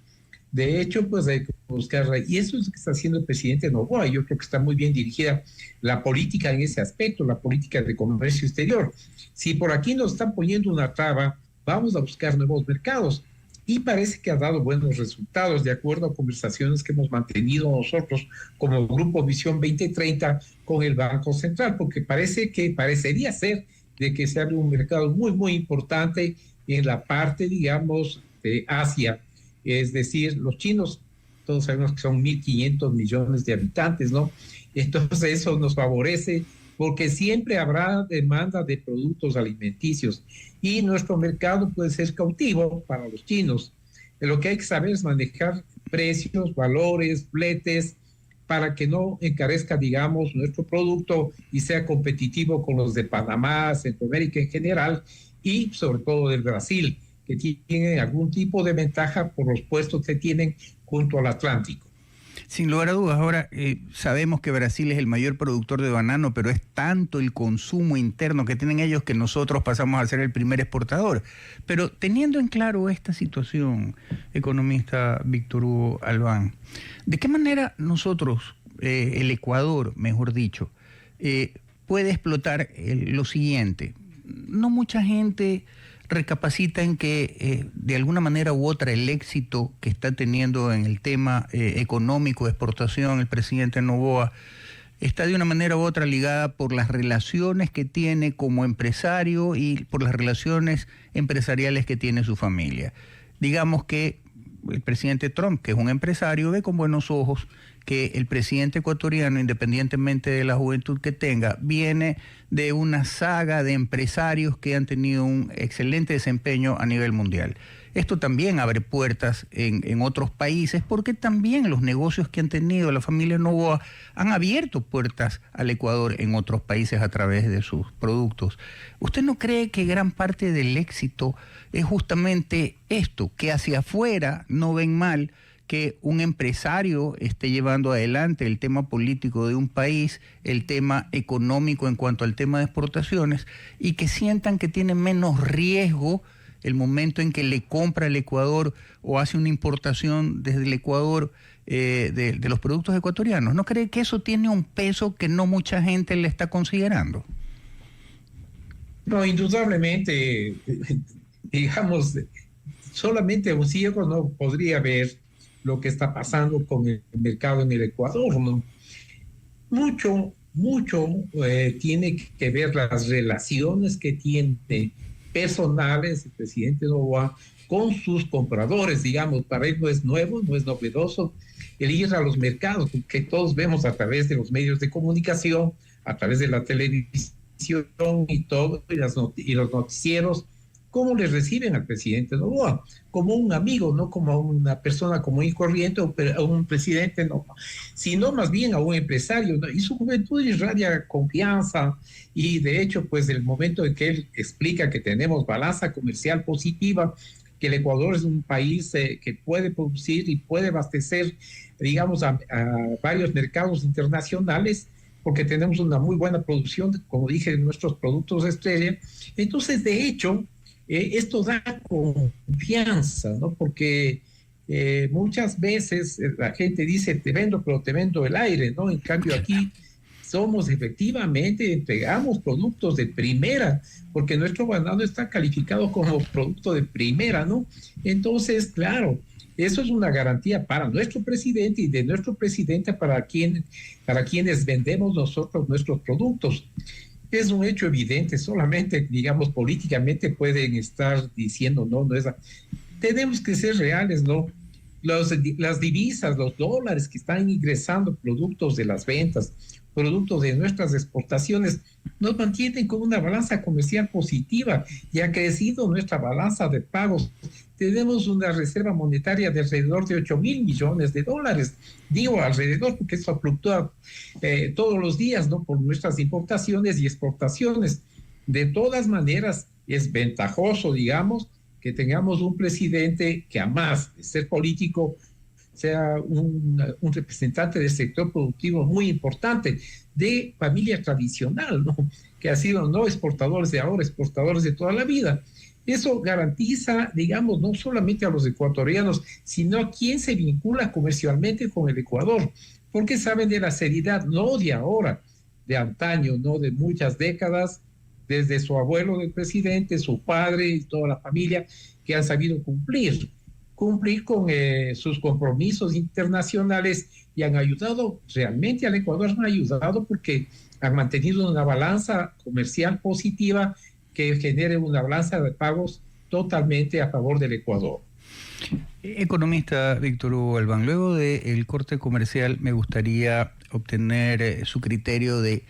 de hecho, pues hay que buscar, y eso es lo que está haciendo el presidente Noboa. Yo creo que está muy bien dirigida la política en ese aspecto, la política de comercio exterior. Si por aquí nos están poniendo una traba, vamos a buscar nuevos mercados. Y parece que ha dado buenos resultados, de acuerdo a conversaciones que hemos mantenido nosotros como Grupo Visión 2030 con el Banco Central, porque parecería ser de que se abre un mercado muy, muy importante en la parte, digamos, de Asia. Es decir, los chinos, todos sabemos que son 1.500 millones de habitantes, ¿no? Entonces eso nos favorece porque siempre habrá demanda de productos alimenticios y nuestro mercado puede ser cautivo para los chinos. Lo que hay que saber es manejar precios, valores, fletes, para que no encarezca, digamos, nuestro producto y sea competitivo con los de Panamá, Centroamérica en general y sobre todo del Brasil, que tienen algún tipo de ventaja por los puestos que tienen junto al Atlántico. Sin lugar a dudas, ahora sabemos que Brasil es el mayor productor de banano, pero es tanto el consumo interno que tienen ellos que nosotros pasamos a ser el primer exportador. Pero teniendo en claro esta situación, economista Víctor Hugo Albán, ¿de qué manera nosotros, el Ecuador, mejor dicho, puede explotar lo siguiente? No mucha gente recapacita en que de alguna manera u otra el éxito que está teniendo en el tema económico de exportación el presidente Noboa está de una manera u otra ligada por las relaciones que tiene como empresario y por las relaciones empresariales que tiene su familia. Digamos que el presidente Trump, que es un empresario, ve con buenos ojos que el presidente ecuatoriano, independientemente de la juventud que tenga, viene de una saga de empresarios que han tenido un excelente desempeño a nivel mundial. Esto también abre puertas en otros países porque también los negocios que han tenido la familia Noboa han abierto puertas al Ecuador en otros países a través de sus productos. ¿Usted no cree que gran parte del éxito es justamente esto, que hacia afuera no ven mal que un empresario esté llevando adelante el tema político de un país, el tema económico en cuanto al tema de exportaciones, y que sientan que tienen menos riesgo el momento en que le compra el Ecuador o hace una importación desde el Ecuador de los productos ecuatorianos? ¿No cree que eso tiene un peso que no mucha gente le está considerando? No, indudablemente, digamos, solamente un ciego no podría ver lo que está pasando con el mercado en el Ecuador, ¿no? Mucho tiene que ver las relaciones que tiene personales el presidente Noboa con sus compradores, digamos. Para él no es nuevo, no es novedoso el ir a los mercados que todos vemos a través de los medios de comunicación, a través de la televisión y todo, y los noticieros. ¿Cómo le reciben al presidente Noboa? Como un amigo, no como una persona común y corriente o a un presidente, no, sino más bien a un empresario, ¿no? Y su juventud irradia confianza y de hecho, pues el momento en que él explica que tenemos balanza comercial positiva, que el Ecuador es un país que puede producir y puede abastecer, digamos, a varios mercados internacionales, porque tenemos una muy buena producción, como dije, de nuestros productos estrella. Entonces, de hecho, esto da confianza, ¿no? Porque muchas veces la gente dice, te vendo, pero te vendo el aire, ¿no? En cambio aquí somos efectivamente, entregamos productos de primera, porque nuestro banano está calificado como producto de primera, ¿no? Entonces, claro, eso es una garantía para nuestro presidente y de nuestro presidente para quienes vendemos nosotros nuestros productos. Es un hecho evidente, solamente, digamos, políticamente pueden estar diciendo, no es... Tenemos que ser reales, ¿no? Las divisas, los dólares que están ingresando, productos de las ventas, productos de nuestras exportaciones, nos mantienen con una balanza comercial positiva y ha crecido nuestra balanza de pagos. Tenemos una reserva monetaria de alrededor de 8.000 millones de dólares. Digo alrededor porque esto fluctúa todos los días, ¿no? Por nuestras importaciones y exportaciones. De todas maneras, es ventajoso, digamos, que tengamos un presidente que, además de ser político, sea un representante del sector productivo muy importante, de familia tradicional, ¿no? Que ha sido no exportadores de ahora, exportadores de toda la vida. Eso garantiza, digamos, no solamente a los ecuatorianos, sino a quien se vincula comercialmente con el Ecuador, porque saben de la seriedad, no de ahora, de antaño, no de muchas décadas, desde su abuelo del presidente, su padre y toda la familia, que han sabido cumplir con sus compromisos internacionales y han ayudado realmente al Ecuador, han ayudado porque han mantenido una balanza comercial positiva que genere una balanza de pagos totalmente a favor del Ecuador. Economista Víctor Hugo Galván, luego del corte comercial me gustaría obtener su criterio de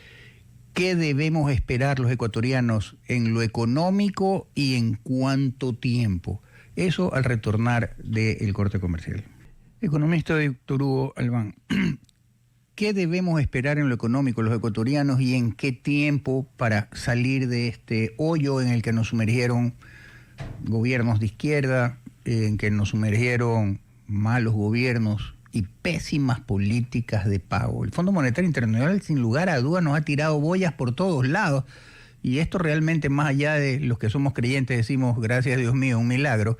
qué debemos esperar los ecuatorianos en lo económico y en cuánto tiempo. Eso al retornar del corte comercial. Economista Víctor Hugo Galván, ¿qué debemos esperar en lo económico los ecuatorianos y en qué tiempo para salir de este hoyo en el que nos sumergieron gobiernos de izquierda, en que nos sumergieron malos gobiernos y pésimas políticas de pago? El Fondo Monetario Internacional, sin lugar a dudas, nos ha tirado boyas por todos lados. Y esto realmente, más allá de los que somos creyentes, decimos, gracias a Dios mío, un milagro,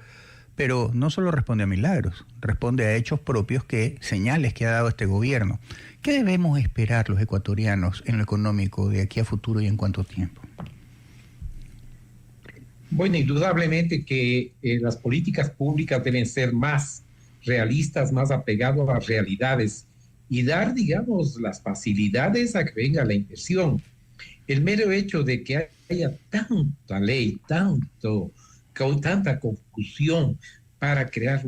pero no solo responde a milagros, responde a hechos propios, señales que ha dado este gobierno. ¿Qué debemos esperar los ecuatorianos en lo económico de aquí a futuro y en cuánto tiempo? Bueno, indudablemente que las políticas públicas deben ser más realistas, más apegadas a las realidades y dar, digamos, las facilidades a que venga la inversión. El mero hecho de que haya tanta ley, tanta confusión para crear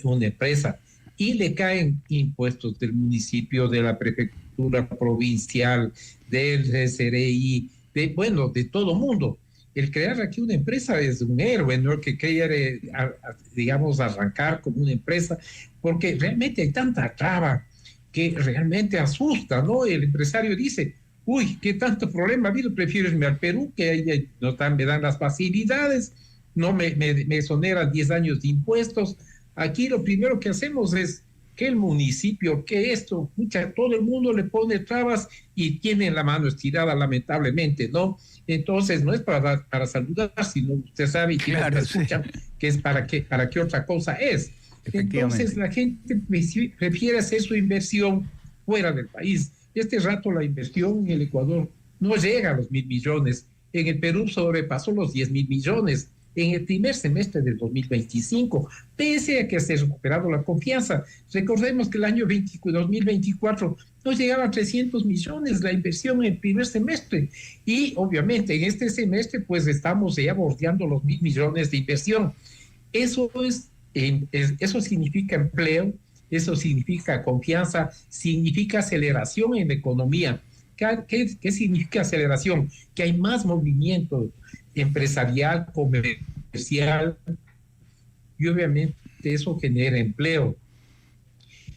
una empresa y le caen impuestos del municipio, de la prefectura provincial, del CRI, de todo mundo. El crear aquí una empresa es un héroe, ¿no? Que quiere, digamos, arrancar como una empresa, porque realmente hay tanta traba que realmente asusta, ¿no? El empresario dice, uy, qué tanto problema ha habido, prefiero irme al Perú, que ahí me dan las facilidades, no me exoneran 10 años de impuestos. Aquí lo primero que hacemos es que el municipio, todo el mundo le pone trabas y tiene la mano estirada, lamentablemente, ¿no? Entonces, no es para saludar, sino usted sabe y claro, escuchan que es para qué otra cosa es. Entonces, la gente prefiere hacer su inversión fuera del país. Este rato la inversión en el Ecuador no llega a los 1.000 millones. En el Perú sobrepasó los 10.000 millones en el primer semestre del 2025, pese a que se ha recuperado la confianza. Recordemos que el año 2024 no llegaba a 300 millones la inversión en el primer semestre. Y obviamente en este semestre pues estamos ya bordeando los 1.000 millones de inversión. Eso significa empleo, eso significa confianza, significa aceleración en la economía. ¿Qué significa aceleración? Que hay más movimiento empresarial, comercial, y obviamente eso genera empleo.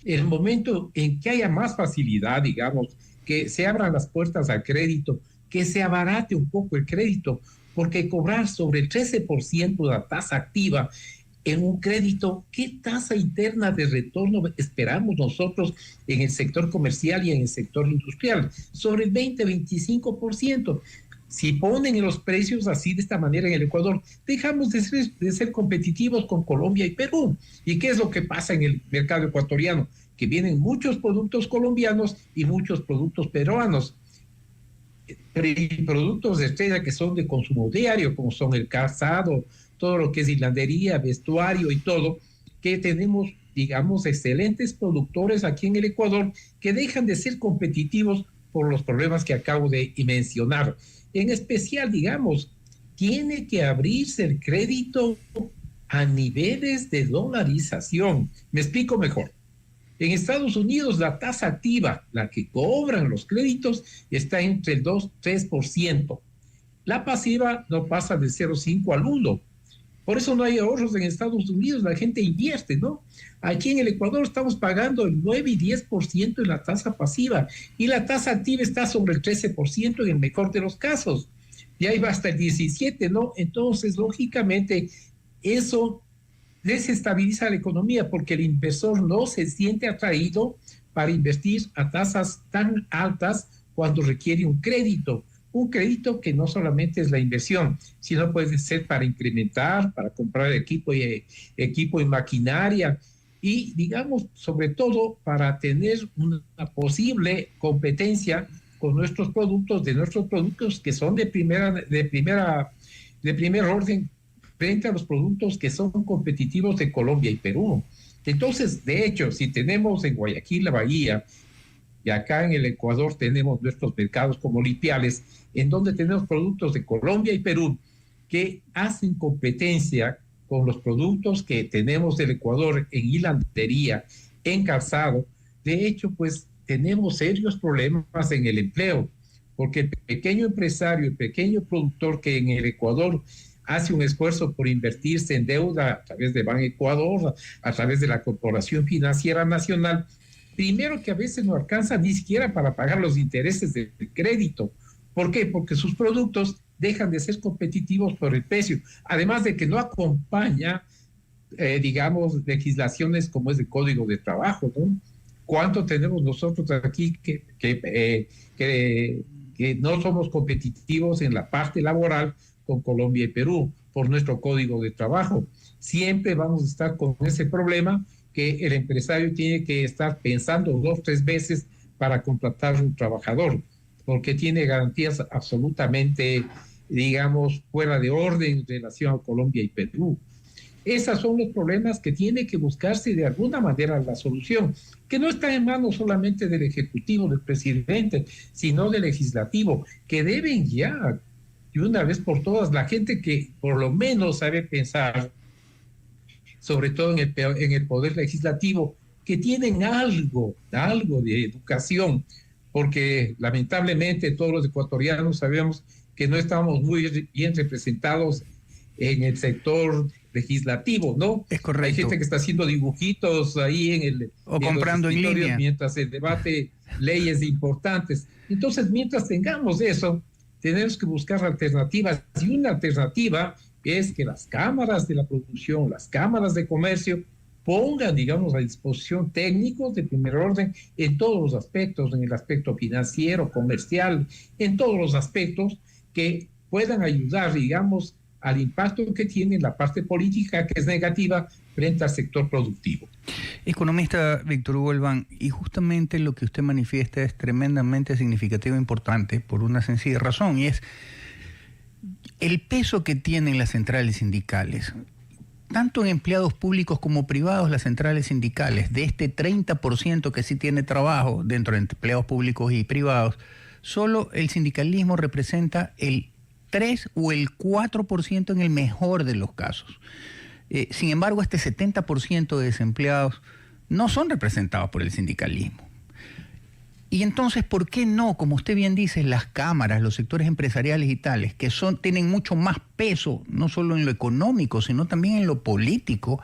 El momento en que haya más facilidad, digamos, que se abran las puertas al crédito, que se abarate un poco el crédito, porque cobrar sobre el 13% de la tasa activa en un crédito, ¿qué tasa interna de retorno esperamos nosotros en el sector comercial y en el sector industrial? Sobre el 20-25%. Si ponen los precios así de esta manera en el Ecuador, dejamos de ser competitivos con Colombia y Perú. ¿Y qué es lo que pasa en el mercado ecuatoriano? Que vienen muchos productos colombianos y muchos productos peruanos. Y productos de estrella que son de consumo diario, como son el calzado, todo lo que es hilandería, vestuario y todo, que tenemos, digamos, excelentes productores aquí en el Ecuador que dejan de ser competitivos por los problemas que acabo de mencionar. En especial, digamos, tiene que abrirse el crédito a niveles de dolarización. Me explico mejor. En Estados Unidos la tasa activa, la que cobran los créditos, está entre el 2-3%. La pasiva no pasa de 0,5 al 1%. Por eso no hay ahorros en Estados Unidos, la gente invierte, ¿no? Aquí en el Ecuador estamos pagando el 9 y 10% en la tasa pasiva y la tasa activa está sobre el 13% en el mejor de los casos. y ahí va hasta el 17, ¿no? Entonces, lógicamente, eso desestabiliza la economía porque el inversor no se siente atraído para invertir a tasas tan altas cuando requiere un crédito que no solamente es la inversión, sino puede ser para incrementar, para comprar equipo y maquinaria, y digamos, sobre todo, para tener una posible competencia con nuestros productos que son de primer orden frente a los productos que son competitivos de Colombia y Perú. Entonces, de hecho, si tenemos en Guayaquil la Bahía, y acá en el Ecuador tenemos nuestros mercados como lipiales, en donde tenemos productos de Colombia y Perú que hacen competencia con los productos que tenemos del Ecuador en hilandería, en calzado. De hecho, pues tenemos serios problemas en el empleo, porque el pequeño empresario, el pequeño productor que en el Ecuador hace un esfuerzo por invertirse en deuda a través de Ban Ecuador, a través de la Corporación Financiera Nacional, primero que a veces no alcanza ni siquiera para pagar los intereses del crédito. ¿Por qué? Porque sus productos dejan de ser competitivos por el precio, además de que no acompaña, digamos, legislaciones como es el Código de Trabajo, ¿no? ¿Cuánto tenemos nosotros aquí que no somos competitivos en la parte laboral con Colombia y Perú por nuestro Código de Trabajo? Siempre vamos a estar con ese problema que el empresario tiene que estar pensando 2 o 3 veces para contratar un trabajador, porque tiene garantías absolutamente, digamos, fuera de orden en relación a Colombia y Perú. Esos son los problemas que tiene que buscarse de alguna manera la solución, que no está en manos solamente del Ejecutivo, del presidente, sino del Legislativo, que deben ya, de una vez por todas, la gente que por lo menos sabe pensar, sobre todo en el Poder Legislativo, que tienen algo de educación, porque lamentablemente todos los ecuatorianos sabemos que no estamos muy bien representados en el sector legislativo, ¿no? Es correcto. Hay gente que está haciendo dibujitos ahí o comprando en línea mientras se debate leyes importantes. Entonces, mientras tengamos eso, tenemos que buscar alternativas, y una alternativa es que las cámaras de la producción, las cámaras de comercio, pongan, digamos, a disposición técnicos de primer orden en todos los aspectos, en el aspecto financiero, comercial, en todos los aspectos que puedan ayudar, digamos, al impacto que tiene la parte política, que es negativa, frente al sector productivo. Economista Víctor Hugo Elván, y justamente lo que usted manifiesta es tremendamente significativo e importante por una sencilla razón, y es el peso que tienen las centrales sindicales. Tanto en empleados públicos como privados, las centrales sindicales, de este 30% que sí tiene trabajo dentro de empleados públicos y privados, solo el sindicalismo representa el 3 o el 4% en el mejor de los casos. Sin embargo, este 70% de desempleados no son representados por el sindicalismo. Y entonces, ¿por qué no, como usted bien dice, las cámaras, los sectores empresariales y tales, que tienen mucho más peso, no solo en lo económico, sino también en lo político,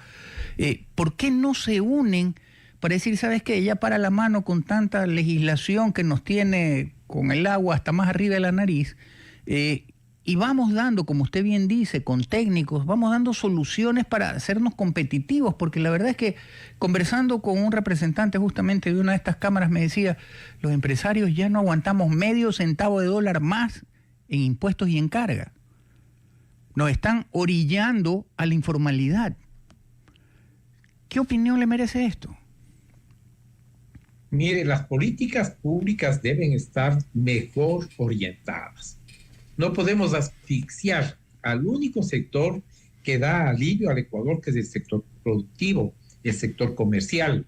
¿por qué no se unen para decir, sabes qué, ya para la mano con tanta legislación que nos tiene con el agua hasta más arriba de la nariz, y vamos dando, como usted bien dice, con técnicos, vamos dando soluciones para hacernos competitivos? Porque la verdad es que conversando con un representante justamente de una de estas cámaras me decía, los empresarios ya no aguantamos medio centavo de dólar más en impuestos y en carga. Nos están orillando a la informalidad. ¿Qué opinión le merece esto? Mire, las políticas públicas deben estar mejor orientadas. No podemos asfixiar al único sector que da alivio al Ecuador, que es el sector productivo, el sector comercial.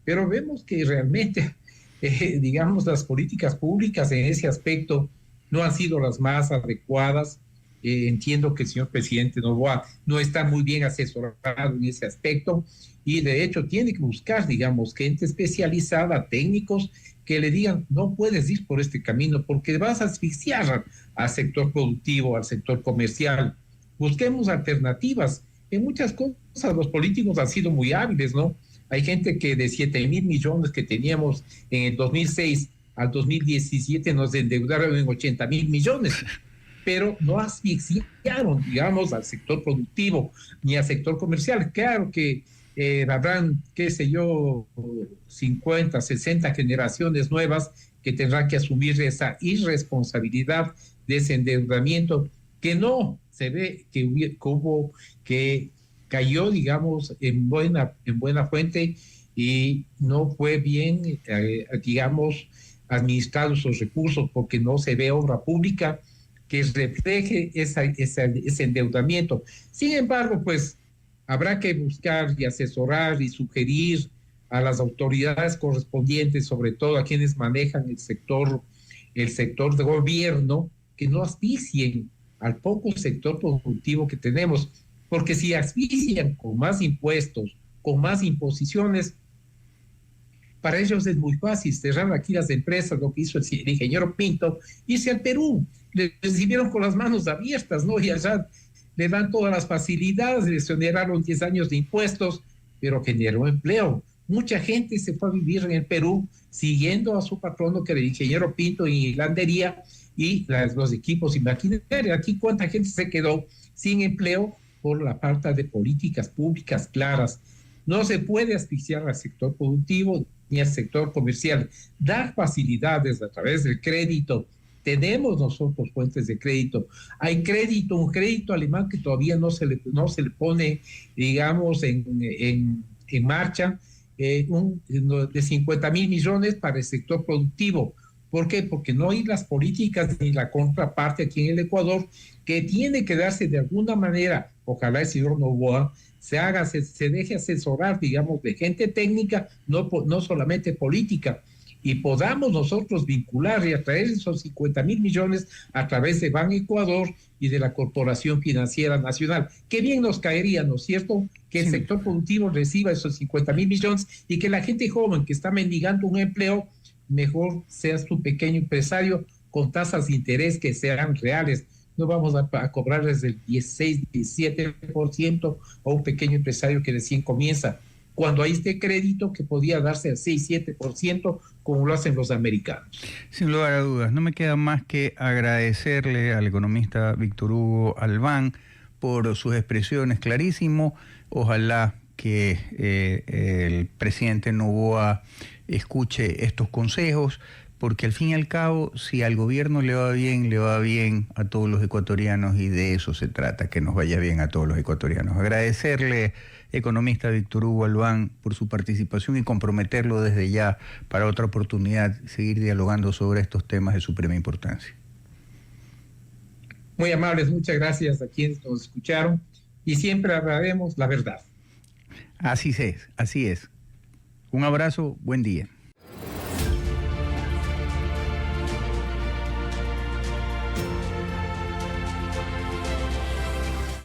Pero vemos que realmente, digamos, las políticas públicas en ese aspecto no han sido las más adecuadas. Entiendo que el señor presidente Noboa no está muy bien asesorado en ese aspecto, y de hecho tiene que buscar, digamos, gente especializada, técnicos, que le digan, no puedes ir por este camino porque vas a asfixiar al sector productivo, al sector comercial. Busquemos alternativas. En muchas cosas los políticos han sido muy hábiles, ¿no? Hay gente que de 7,000 millones que teníamos en el 2006 al 2017 nos endeudaron en 80,000 millones. pero no asfixiaron, digamos, al sector productivo ni al sector comercial. Claro que habrán, qué sé yo, 50, 60 generaciones nuevas que tendrán que asumir esa irresponsabilidad de ese endeudamiento que no se ve que cayó, digamos, en buena fuente y no fue bien, digamos, administrados esos recursos porque no se ve obra pública que refleje ese endeudamiento. Sin embargo, pues habrá que buscar y asesorar y sugerir a las autoridades correspondientes, sobre todo a quienes manejan el sector de gobierno, que no asfixien al poco sector productivo que tenemos, porque si asfixian con más impuestos, con más imposiciones, para ellos es muy fácil cerrar aquí las empresas, lo que hizo el ingeniero Pinto, irse al Perú. Le recibieron con las manos abiertas, ¿no? Y allá le dan todas las facilidades, le exoneraron 10 años de impuestos, pero generó empleo. Mucha gente se fue a vivir en el Perú siguiendo a su patrono, que era el ingeniero Pinto, en hilandería y los equipos imaginaria. Aquí cuánta gente se quedó sin empleo por la falta de políticas públicas claras. No se puede asfixiar al sector productivo ni al sector comercial. Dar facilidades a través del crédito. Tenemos nosotros fuentes de crédito. Hay crédito, un crédito alemán que todavía no se le pone, digamos, en marcha, de 50.000 millones para el sector productivo. ¿Por qué? Porque no hay las políticas ni la contraparte aquí en el Ecuador, que tiene que darse de alguna manera. Ojalá el señor Noboa se deje asesorar, digamos, de gente técnica, no solamente política, y podamos nosotros vincular y atraer esos 50.000 millones a través de Ban Ecuador y de la Corporación Financiera Nacional. Qué bien nos caería, ¿no es cierto?, que el sector productivo reciba esos 50.000 millones y que la gente joven que está mendigando un empleo, mejor seas tu pequeño empresario con tasas de interés que sean reales. No vamos a cobrarles del 16, 17% a un pequeño empresario que recién comienza, cuando hay este crédito que podía darse al 6, 7%, como lo hacen los americanos. Sin lugar a dudas, no me queda más que agradecerle al economista Víctor Hugo Albán por sus expresiones, clarísimo. Ojalá que el presidente Noboa escuche estos consejos, porque al fin y al cabo, si al gobierno le va bien a todos los ecuatorianos, y de eso se trata, que nos vaya bien a todos los ecuatorianos. Agradecerle, economista Víctor Hugo Albán, por su participación y comprometerlo desde ya para otra oportunidad, seguir dialogando sobre estos temas de suprema importancia. Muy amables, muchas gracias a quienes nos escucharon y siempre hablaremos la verdad. Así es, así es. Un abrazo, buen día.